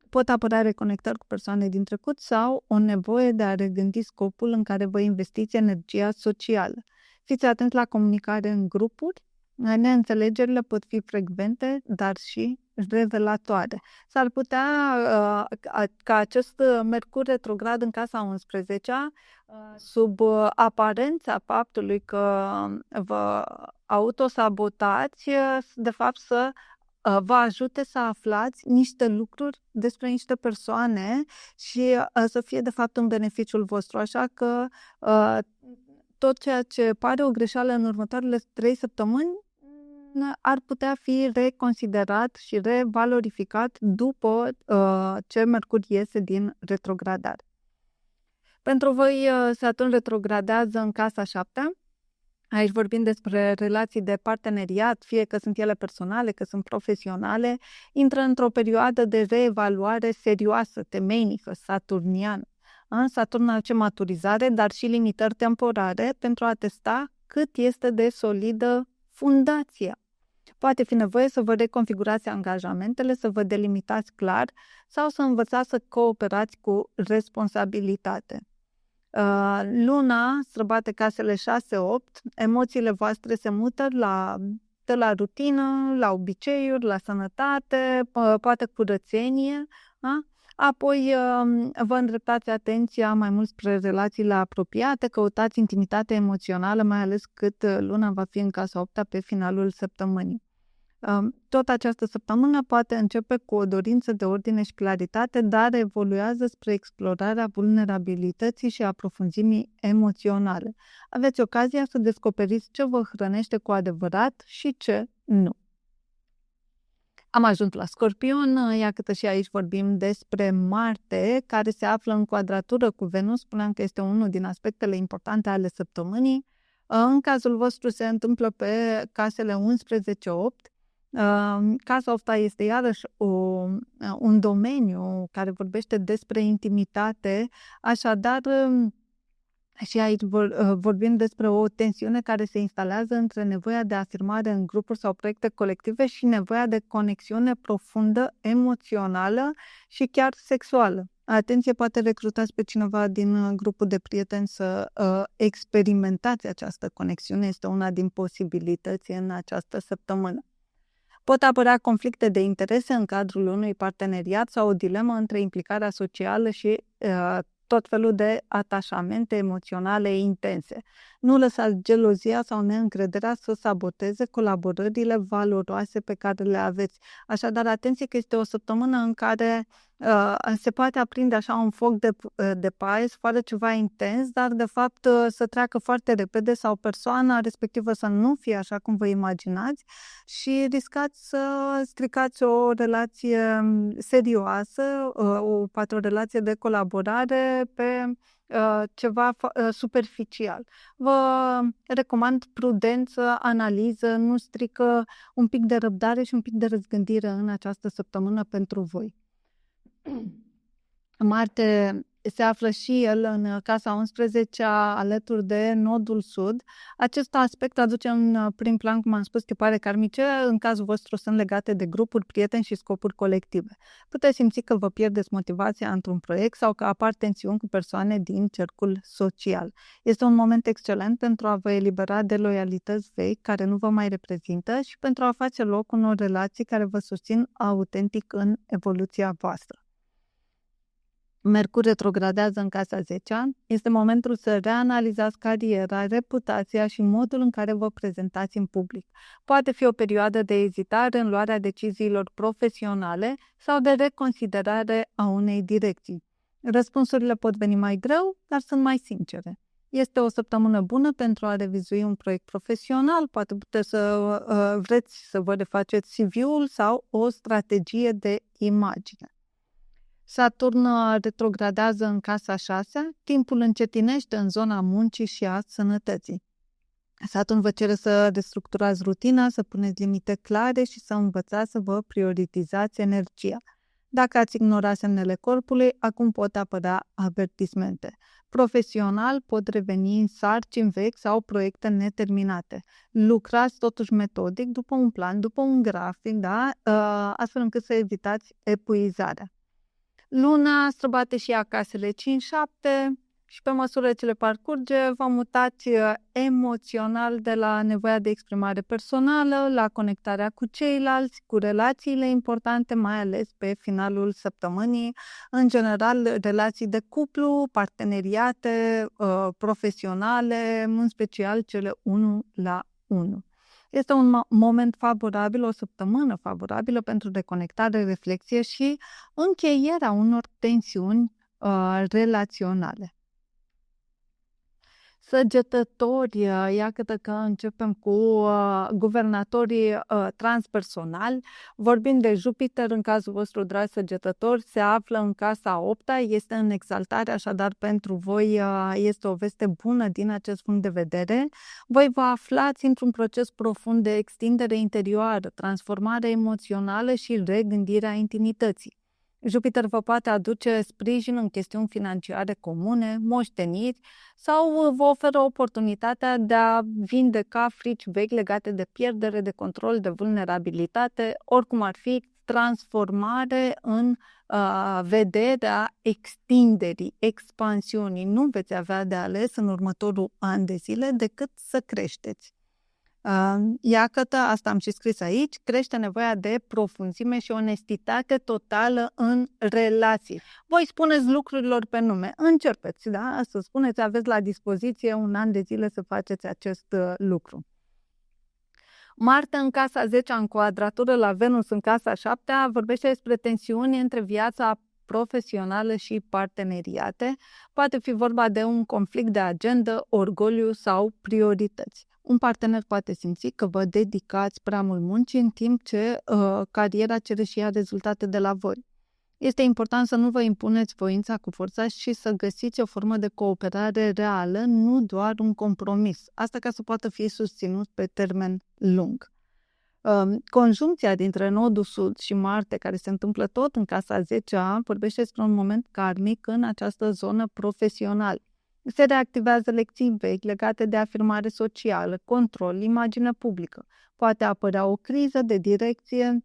Pot apărea reconectări cu persoane din trecut sau o nevoie de a regândi scopul în care vă investiți energia socială. Fiți atenți la comunicare în grupuri. Neînțelegerile pot fi frecvente, dar și revelatoare. S-ar putea ca acest Mercur retrograd în casa 11-a, sub aparența faptului că vă autosabotați, de fapt să vă ajute să aflați niște lucruri despre niște persoane și să fie de fapt în beneficiul vostru. Așa că tot ceea ce pare o greșeală în următoarele 3 săptămâni ar putea fi reconsiderat și revalorificat după ce Mercur iese din retrogradare. Pentru voi, Saturn retrogradează în casa 7. Aici vorbim despre relații de parteneriat, fie că sunt ele personale, că sunt profesionale, intră într-o perioadă de reevaluare serioasă, temeinică, saturniană. Saturn aduce maturizare, dar și limitări temporare pentru a testa cât este de solidă fundația. Poate fi nevoie să vă reconfigurați angajamentele, să vă delimitați clar sau să învățați să cooperați cu responsabilitate. Luna străbate casele 6-8, emoțiile voastre se mută de la rutină, la obiceiuri, la sănătate, poate curățenie, da? Apoi vă îndreptați atenția mai mult spre relațiile apropiate, căutați intimitate emoțională, mai ales cât luna va fi în casa 8 pe finalul săptămânii. Tot această săptămână poate începe cu o dorință de ordine și claritate, dar evoluează spre explorarea vulnerabilității și a profunzimii emoționale. Aveți ocazia să descoperiți ce vă hrănește cu adevărat și ce nu. Am ajuns la Scorpion, iată și aici vorbim despre Marte, care se află în quadratură cu Venus, spuneam că este unul din aspectele importante ale săptămânii. În cazul vostru se întâmplă pe casele 11-8. Casa 8 este iarăși un domeniu care vorbește despre intimitate, așadar Și aici vorbim despre o tensiune care se instalează între nevoia de afirmare în grupuri sau proiecte colective și nevoia de conexiune profundă, emoțională și chiar sexuală. Atenție, poate recrutați pe cineva din grupul de prieteni să experimentați această conexiune. Este una din posibilități în această săptămână. Pot apărea conflicte de interese în cadrul unui parteneriat sau o dilemă între implicarea socială și tot felul de atașamente emoționale intense. Nu lăsați gelozia sau neîncrederea să saboteze colaborările valoroase pe care le aveți. Așadar, atenție că este o săptămână în care se poate aprinde așa un foc de paie, să facă ceva intens, dar de fapt să treacă foarte repede sau persoana respectivă să nu fie așa cum vă imaginați și riscați să stricați o relație serioasă, poate o relație de colaborare pe ceva superficial. Vă recomand prudență, analiză, nu strică, un pic de răbdare și un pic de răzgândire în această săptămână pentru voi. Marte se află și el în casa 11-a alături de nodul sud. Acest aspect aduce în prim plan, cum am spus, tipare karmice, în cazul vostru sunt legate de grupuri, prieteni și scopuri colective. Puteți simți că vă pierdeți motivația într-un proiect sau că apar tensiuni cu persoane din cercul social. Este un moment excelent pentru a vă elibera de loialități vechi care nu vă mai reprezintă și pentru a face loc unor relații care vă susțin autentic în evoluția voastră. Mercur retrogradează în casa 10-a, este momentul să reanalizați cariera, reputația și modul în care vă prezentați în public. Poate fi o perioadă de ezitare în luarea deciziilor profesionale sau de reconsiderare a unei direcții. Răspunsurile pot veni mai greu, dar sunt mai sincere. Este o săptămână bună pentru a revizui un proiect profesional, poate puteți să vreți să vă refaceți CV-ul sau o strategie de imagine. Saturn retrogradează în casa 6, timpul încetinește în zona muncii și a sănătății. Saturn vă cere să restructurați rutina, să puneți limite clare și să învățați să vă prioritizați energia. Dacă ați ignora semnele corpului, acum pot apărea avertismente. Profesional pot reveni în sarcini vechi sau proiecte neterminate. Lucrați totuși metodic, după un plan, după un grafic, da? Astfel încât să evitați epuizarea. Luna străbate și ea casele 5-7 și pe măsură ce le parcurge, vă mutați emoțional de la nevoia de exprimare personală la conectarea cu ceilalți, cu relațiile importante, mai ales pe finalul săptămânii. În general, relații de cuplu, parteneriate, profesionale, în special cele 1-la-1. Este un moment favorabil, o săptămână favorabilă pentru deconectare, reflexie și încheierea unor tensiuni relaționale. Săgetători, iată că începem cu guvernatorii transpersonali. Vorbim de Jupiter, în cazul vostru, dragi săgetători, se află în casa 8-a, este în exaltare, așadar pentru voi este o veste bună din acest punct de vedere. Voi vă aflați într-un proces profund de extindere interioară, transformare emoțională și regândirea intimității. Jupiter vă poate aduce sprijin în chestiuni financiare comune, moșteniri sau vă oferă oportunitatea de a vindeca frici vechi legate de pierdere, de control, de vulnerabilitate, oricum ar fi, transformare în vederea extinderii, expansiunii. Nu veți avea de ales în următorul an de zile decât să creșteți. Iată, asta am și scris aici, crește nevoia de profunzime și onestitate totală în relații. Voi spuneți lucrurilor pe nume, începeți, da? Să spuneți, aveți la dispoziție un an de zile să faceți acest lucru. Marte în casa 10-a, în quadratură la Venus în casa 7-a, vorbește despre tensiuni între viața profesională și parteneriate. Poate fi vorba de un conflict de agendă, orgoliu sau priorități. Un partener poate simți că vă dedicați prea mult muncii în timp ce cariera cere și ea rezultate de la voi. Este important să nu vă impuneți voința cu forța și să găsiți o formă de cooperare reală, nu doar un compromis. Asta ca să poată fi susținut pe termen lung. Conjuncția dintre nodul sud și Marte, care se întâmplă tot în casa 10-a, vorbește despre un moment karmic în această zonă profesională. Se reactivează lecții vechi legate de afirmare socială, control, imagine publică. Poate apărea o criză de direcție,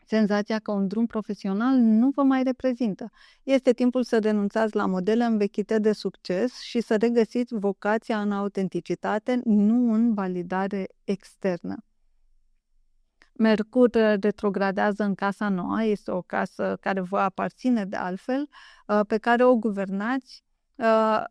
senzația că un drum profesional nu vă mai reprezintă. Este timpul să renunțați la modele învechite de succes și să regăsiți vocația în autenticitate, nu în validare externă. Mercur retrogradează în casa nouă, este o casă care vă aparține de altfel, pe care o guvernați.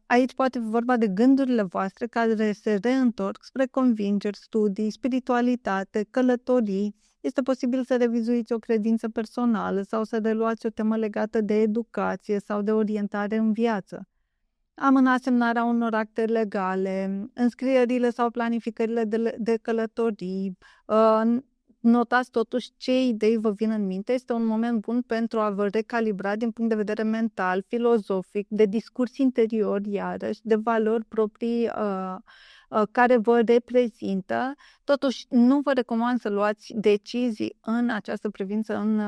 Aici poate fi vorba de gândurile voastre care se reîntorc spre convingeri, studii, spiritualitate, călătorii. Este posibil să revizuiți o credință personală sau să reluați o temă legată de educație sau de orientare în viață. Amâna semnarea unor acte legale, înscrierile sau planificările de călătorii. Notați totuși ce idei vă vin în minte. Este un moment bun pentru a vă recalibra din punct de vedere mental, filozofic, de discurs interior, iarăși, de valori proprii care vă reprezintă. Totuși, nu vă recomand să luați decizii în această privință în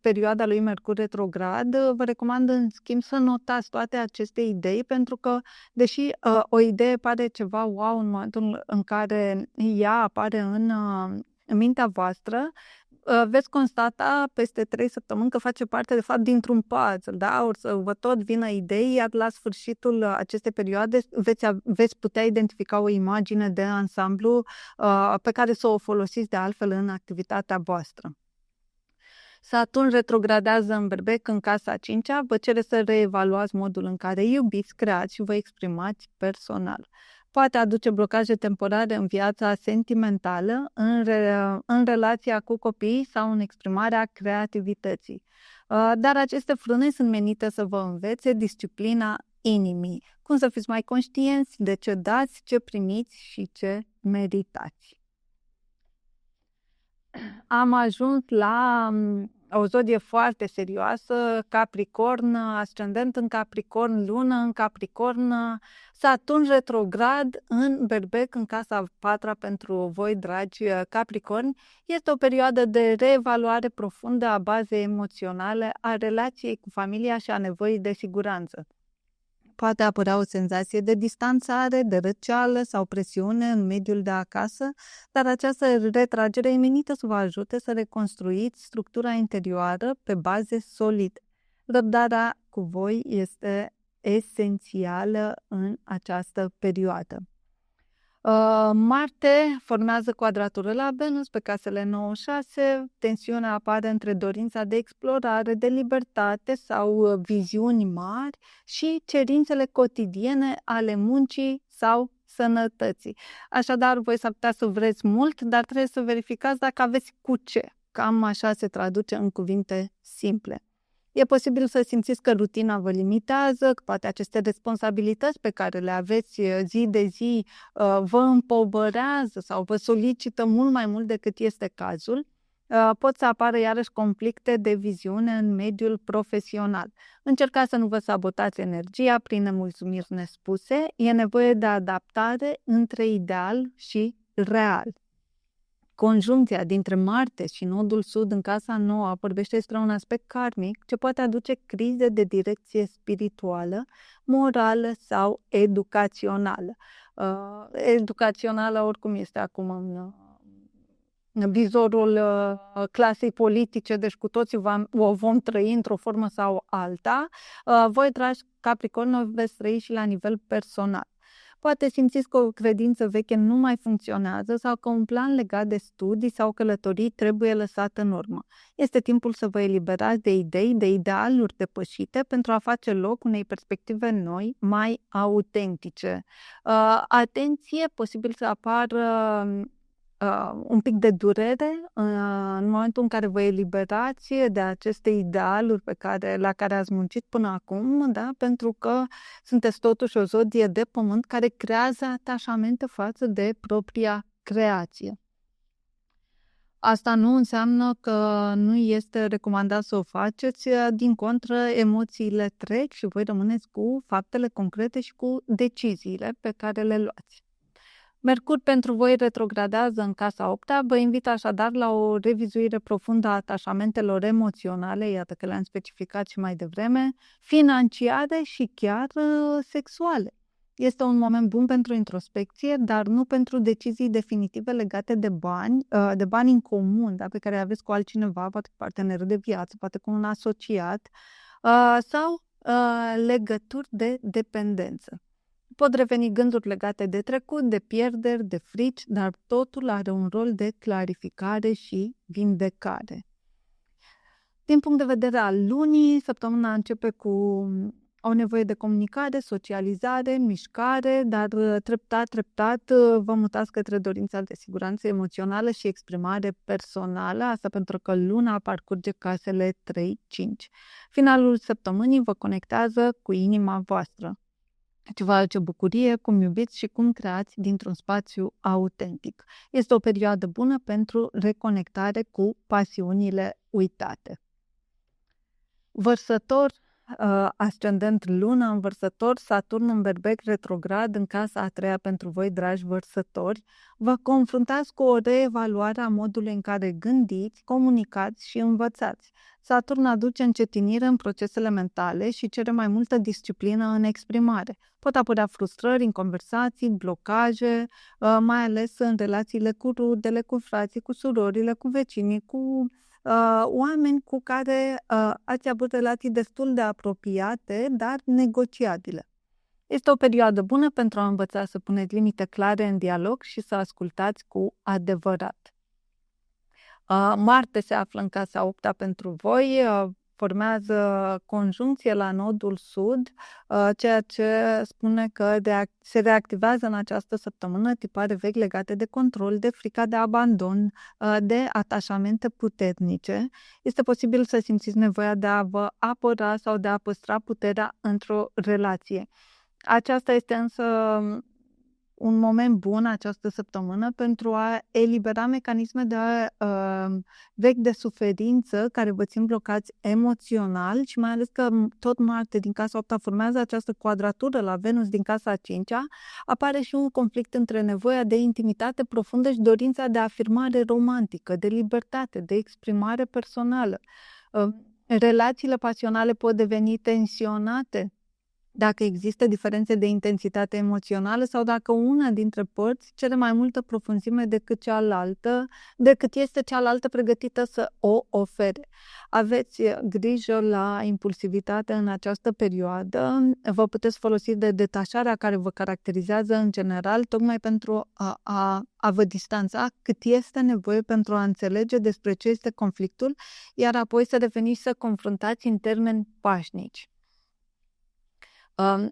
perioada lui Mercur retrograd. Vă recomand, în schimb, să notați toate aceste idei, pentru că, deși o idee pare ceva wow în momentul în care ea apare în mintea voastră, veți constata peste 3 săptămâni că face parte, de fapt, dintr-un puzzle, da? O să vă tot vină idei, iar la sfârșitul acestei perioade veți putea identifica o imagine de ansamblu pe care să o folosiți de altfel în activitatea voastră. Saturn retrogradează în Berbec în casa a 5-a, vă cere să reevaluați modul în care iubiți, creați și vă exprimați personal. Poate aduce blocaje temporare în viața sentimentală, în relația cu copiii sau în exprimarea creativității. Dar aceste frâne sunt menite să vă învețe disciplina inimii, cum să fiți mai conștienți de ce dați, ce primiți și ce meritați. Am ajuns la o zodie foarte serioasă, Capricorn, ascendent în Capricorn, lună în Capricorn, Saturn retrograd în Berbec, în casa a 4-a pentru voi, dragi Capricorni. Este o perioadă de reevaluare profundă a bazei emoționale, a relației cu familia și a nevoii de siguranță. Poate apărea o senzație de distanțare, de răceală sau presiune în mediul de acasă, dar această retragere e menită să vă ajute să reconstruiți structura interioară pe baze solide. Răbdarea cu voi este esențială în această perioadă. Marte formează quadratură la Venus pe casele 9-6, tensiunea apare între dorința de explorare, de libertate sau viziuni mari și cerințele cotidiene ale muncii sau sănătății. Așadar, voi s-ar putea să vreți mult, dar trebuie să verificați dacă aveți cu ce. Cam așa se traduce în cuvinte simple. E posibil să simțiți că rutina vă limitează, că poate aceste responsabilități pe care le aveți zi de zi vă împovărează sau vă solicită mult mai mult decât este cazul. Pot să apară iarăși conflicte de viziune în mediul profesional. Încercați să nu vă sabotați energia prin nemulțumiri nespuse. E nevoie de adaptare între ideal și real. Conjuncția dintre Marte și nodul sud în casa nouă vorbește despre un aspect karmic ce poate aduce crize de direcție spirituală, morală sau educațională. Educațională oricum este acum în vizorul clasei politice, deci cu toții o vom trăi într-o formă sau alta. Voi, dragi Capricorni, o veți trăi și la nivel personal. Poate simțiți că o credință veche nu mai funcționează sau că un plan legat de studii sau călătorii trebuie lăsat în urmă. Este timpul să vă eliberați de idei, de idealuri depășite pentru a face loc unei perspective noi, mai autentice. Atenție, posibil să apară un pic de durere în momentul în care vă eliberați de aceste idealuri la care ați muncit până acum, da? Pentru că sunteți totuși o zodie de pământ care creează atașamente față de propria creație. Asta nu înseamnă că nu este recomandat să o faceți, din contră, emoțiile trec și voi rămâneți cu faptele concrete și cu deciziile pe care le luați. Mercur pentru voi retrogradează în casa 8-a, vă invit așadar la o revizuire profundă a atașamentelor emoționale, iată că le-am specificat și mai devreme, financiare și chiar sexuale. Este un moment bun pentru introspecție, dar nu pentru decizii definitive legate de bani în comun, da, pe care aveți cu altcineva, poate cu partenerul de viață, poate cu un asociat, sau legături de dependență. Pot reveni gânduri legate de trecut, de pierderi, de frici, dar totul are un rol de clarificare și vindecare. Din punct de vedere al lunii, săptămâna începe cu o nevoie de comunicare, socializare, mișcare, dar treptat vă mutați către dorința de siguranță emoțională și exprimare personală, asta pentru că luna parcurge casele 3-5. Finalul săptămânii vă conectează cu inima voastră. Ce vă aduce bucurie, cum iubiți și cum creați dintr-un spațiu autentic. Este o perioadă bună pentru reconectare cu pasiunile uitate. Vărsător, ascendent lună în Vărsător, Saturn în Berbec retrograd în casa a treia pentru voi, dragi vărsători, vă confruntați cu o reevaluare a modului în care gândiți, comunicați și învățați. Saturn aduce încetinire în procesele mentale și cere mai multă disciplină în exprimare. Pot apărea frustrări în conversații, blocaje, mai ales în relațiile cu rudele, cu frații, cu surorile, cu vecinii, cu oameni cu care ați avut relații destul de apropiate, dar negociabile. Este o perioadă bună pentru a învăța să puneți limite clare în dialog și să ascultați cu adevărat. Marte se află în casa 8-a pentru voi, formează conjuncție la nodul sud, ceea ce spune că se reactivează în această săptămână tipare vechi legate de control, de frica de abandon, de atașamente puternice. Este posibil să simțiți nevoia de a vă apăra sau de a păstra puterea într-o relație. Aceasta este însă un moment bun această săptămână pentru a elibera mecanisme vechi de suferință care vă țin blocați emoțional și mai ales că tot Marte din casa 8-a formează această quadratură la Venus din casa 5-a, apare și un conflict între nevoia de intimitate profundă și dorința de afirmare romantică, de libertate, de exprimare personală. Relațiile pasionale pot deveni tensionate dacă există diferențe de intensitate emoțională sau dacă una dintre părți cere mai multă profunzime decât este cealaltă pregătită să o ofere. Aveți grijă la impulsivitate în această perioadă, vă puteți folosi de detașarea care vă caracterizează în general, tocmai pentru a vă distanța cât este nevoie pentru a înțelege despre ce este conflictul, iar apoi să reveniți să confruntați în termeni pașnici.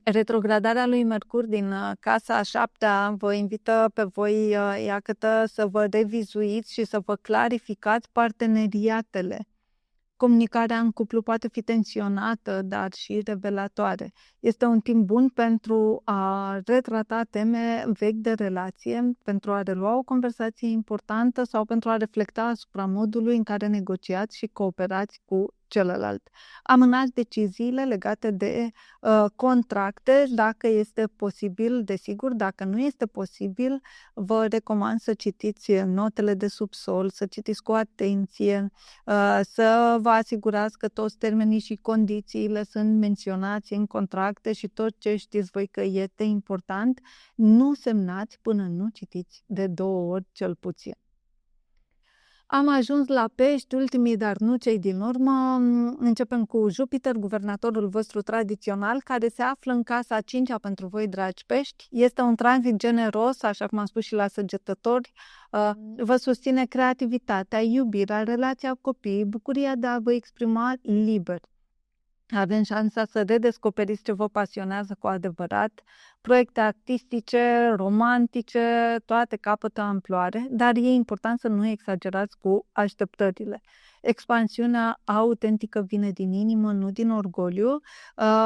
Retrogradarea lui Mercur din casa a 7-a vă invită pe voi, iată, să vă revizuiți și să vă clarificați parteneriatele. Comunicarea în cuplu poate fi tensionată, dar și revelatoare. Este un timp bun pentru a retrata teme vechi de relație, pentru a relua o conversație importantă sau pentru a reflecta asupra modului în care negociați și cooperați cu celălalt. Amânați deciziile legate de contracte, dacă este posibil, desigur, dacă nu este posibil, vă recomand să citiți notele de subsol, să citiți cu atenție, să vă asigurați că toți termenii și condițiile sunt menționați în contracte și tot ce știți voi că este important, nu semnați până nu citiți de 2 ori cel puțin. Am ajuns la Pești, ultimii, dar nu cei din urmă. Începem cu Jupiter, guvernatorul vostru tradițional, care se află în casa 5-a pentru voi, dragi Pești. Este un tranzit generos, așa cum am spus și la Săgetători. Vă susține creativitatea, iubirea, relația cu copiii, bucuria de a vă exprima liber. Avem șansa să redescoperiți ce vă pasionează cu adevărat. Proiecte artistice, romantice, toate capătă amploare, dar e important să nu exagerați cu așteptările. Expansiunea autentică vine din inimă, nu din orgoliu.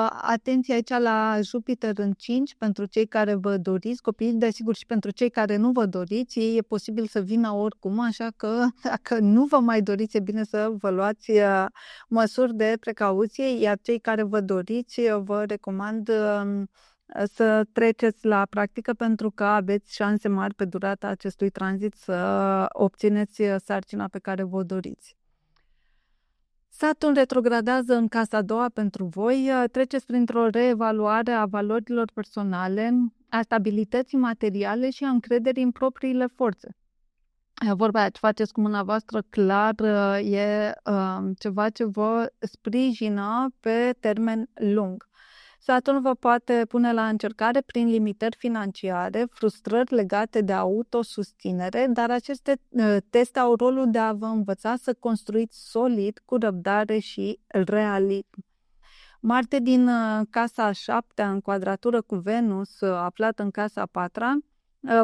Atenție aici la Jupiter în 5 pentru cei care vă doriți copii, desigur și pentru cei care nu vă doriți, ei e posibil să vină oricum, așa că dacă nu vă mai doriți, e bine să vă luați măsuri de precauție, iar cei care vă doriți, vă recomand să treceți la practică pentru că aveți șanse mari pe durata acestui tranzit să obțineți sarcina pe care vă doriți. Saturn retrogradează în casa a doua pentru voi, treceți printr-o reevaluare a valorilor personale, a stabilității materiale și a încrederii în propriile forțe. Vorba aia, ce faceți cu mâna voastră, clar, e ceva ce vă sprijină pe termen lung. Saturn vă poate pune la încercare prin limitări financiare, frustrări legate de autosusținere, dar aceste teste au rolul de a vă învăța să construiți solid, cu răbdare și realism. Marte din casa a 7-a, în quadratură cu Venus, aflată în casa a 4-a,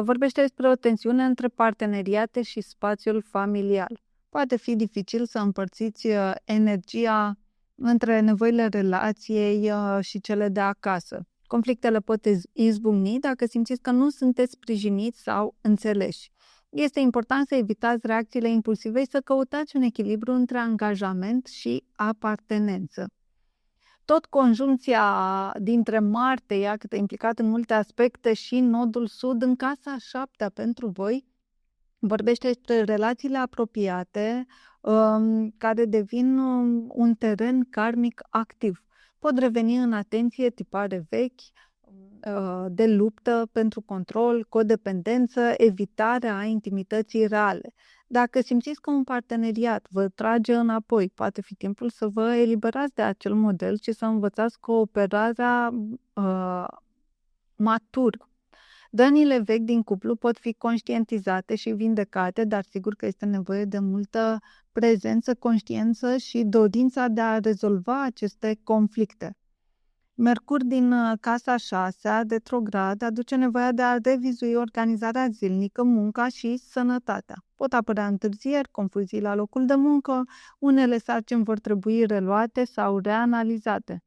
vorbește despre o tensiune între parteneriate și spațiul familial. Poate fi dificil să împărțiți energia între nevoile relației și cele de acasă. Conflictele pot izbucni dacă simțiți că nu sunteți sprijiniți sau înțeleși. Este important să evitați reacțiile impulsive și să căutați un echilibru între angajament și apartenență. Tot conjuncția dintre Marte, ea cât e implicat în multe aspecte, și nodul sud în casa a 7-a pentru voi, vorbește despre relațiile apropiate care devin un teren karmic activ. Pot reveni în atenție tipare vechi, de luptă pentru control, codependență, evitarea intimității reale. Dacă simțiți că un parteneriat vă trage înapoi, poate fi timpul să vă eliberați de acel model și să învățați cooperarea matură. Rănile vechi din cuplu pot fi conștientizate și vindecate, dar sigur că este nevoie de multă prezență, conștiință și dorința de a rezolva aceste conflicte. Mercur din casa a 6-a, retrograd, aduce nevoia de a revizui organizarea zilnică, munca și sănătatea. Pot apărea întârzieri, confuzii la locul de muncă, unele sarcini vor trebui reluate sau reanalizate.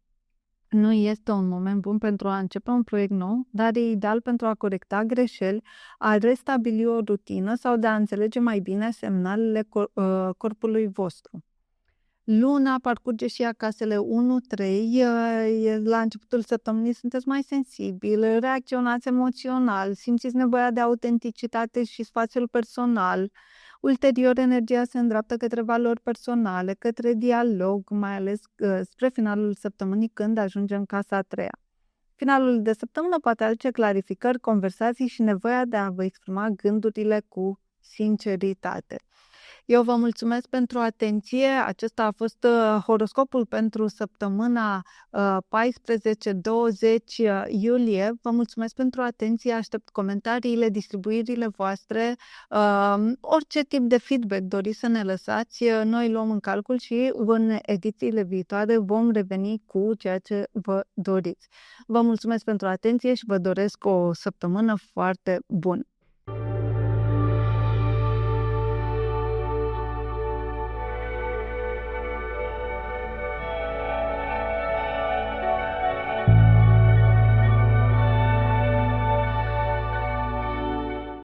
Nu este un moment bun pentru a începe un proiect nou, dar e ideal pentru a corecta greșeli, a restabili o rutină sau de a înțelege mai bine semnalele corpului vostru. Luna parcurge și ea casele 1-3, la începutul săptămânii sunteți mai sensibili, reacționați emoțional, simțiți nevoia de autenticitate și spațiul personal. Ulterior, energia se îndreaptă către valori personale, către dialog, mai ales spre finalul săptămânii, când ajunge în casa a 3-a. Finalul de săptămână poate aduce clarificări, conversații și nevoia de a vă exprima gândurile cu sinceritate. Eu vă mulțumesc pentru atenție. Acesta a fost horoscopul pentru săptămâna 14-20 iulie. Vă mulțumesc pentru atenție, aștept comentariile, distribuirile voastre, orice tip de feedback doriți să ne lăsați, noi luăm în calcul și în edițiile viitoare vom reveni cu ceea ce vă doriți. Vă mulțumesc pentru atenție și vă doresc o săptămână foarte bună!